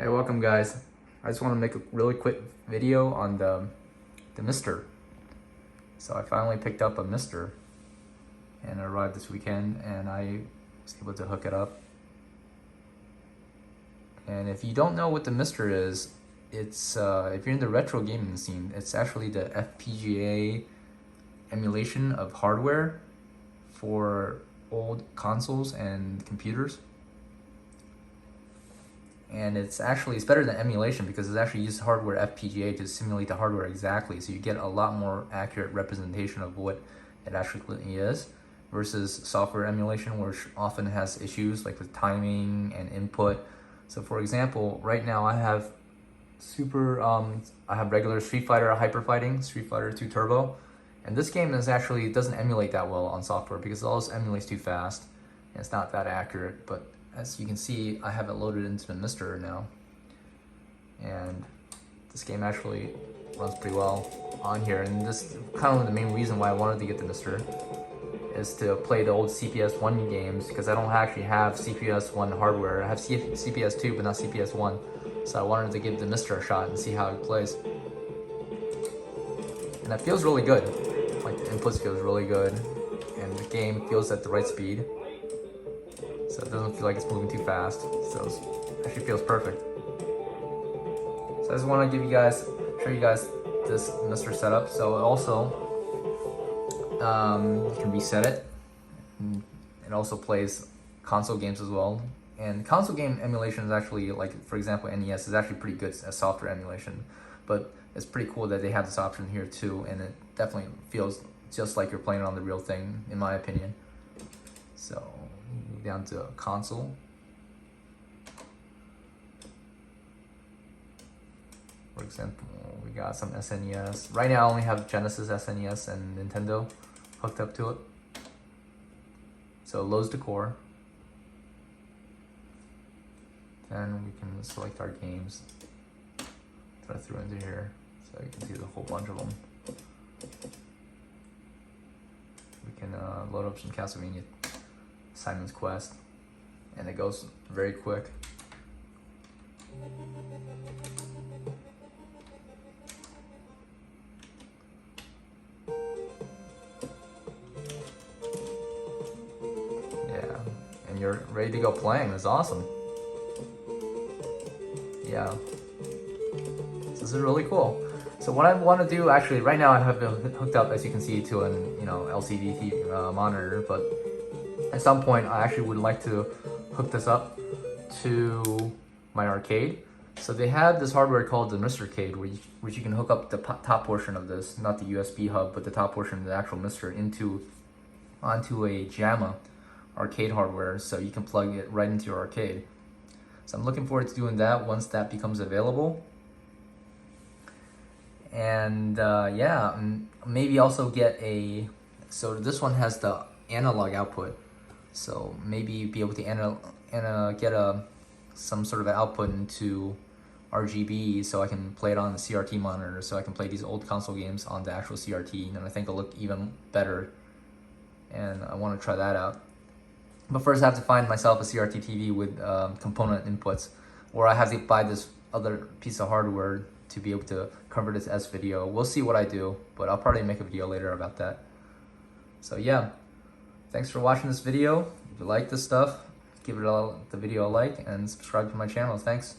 Hey, welcome guys. I just want to make a really quick video on the MiSTer. So I finally picked up a MiSTer and it arrived this weekend and I was able to hook it up. And if you don't know what the MiSTer is, it's if you're in the retro gaming scene, it's actually the FPGA emulation of hardware for old consoles and computers. And it's better than emulation because it's actually used hardware FPGA to simulate the hardware exactly, so you get a lot more accurate representation of what it actually is versus software emulation, which often has issues like with timing and input. So for example, right now I have regular Street Fighter Hyper Fighting, Street Fighter 2 Turbo, and this game doesn't emulate that well on software because it always emulates too fast and it's not that accurate. But as you can see, I have it loaded into the MiSTer now, and this game actually runs pretty well on here. And this kind of the main reason why I wanted to get the MiSTer is to play the old CPS-1 games, because I don't actually have CPS-1 hardware. I have CPS-2 but not CPS-1, so I wanted to give the MiSTer a shot and see how it plays. And it feels really good. Like the inputs feels really good, and the game feels at the right speed. So it doesn't feel like it's moving too fast. So it actually feels perfect. So I just want to show you guys this MiSTer setup. So also, you can reset it. It also plays console games as well. And console game emulation is actually, like for example, NES is actually pretty good as software emulation. But it's pretty cool that they have this option here too, and it definitely feels just like you're playing on the real thing, in my opinion. So down to console. For example, we got some SNES. Right now I only have Genesis, SNES, and Nintendo hooked up to it. So it loads the core. Then we can select our games that I threw into here. So you can see there's a whole bunch of them. We can load up some Castlevania Simon's Quest, and it goes very quick. Yeah, and you're ready to go playing. It's awesome. Yeah, so this is really cool. So what I want to do, actually, right now I have it hooked up, as you can see, to an LCD TV, monitor, but at some point I actually would like to hook this up to my arcade. So they have this hardware called the MiSTercade, which you can hook up the top portion of this, not the USB hub, but the top portion of the actual MiSTer onto a JAMA arcade hardware, so you can plug it right into your arcade. So I'm looking forward to doing that once that becomes available. And yeah, maybe also get so this one has the analog output, so maybe be able to get some sort of output into RGB, so I can play it on the CRT monitor, so I can play these old console games on the actual CRT, and I think it'll look even better, and I want to try that out. But first I have to find myself a CRT TV with component inputs, or I have to buy this other piece of hardware to be able to convert it to S-video. We'll see what I do, but I'll probably make a video later about that. So yeah, thanks for watching this video. If you like this stuff, give the video a like and subscribe to my channel. Thanks.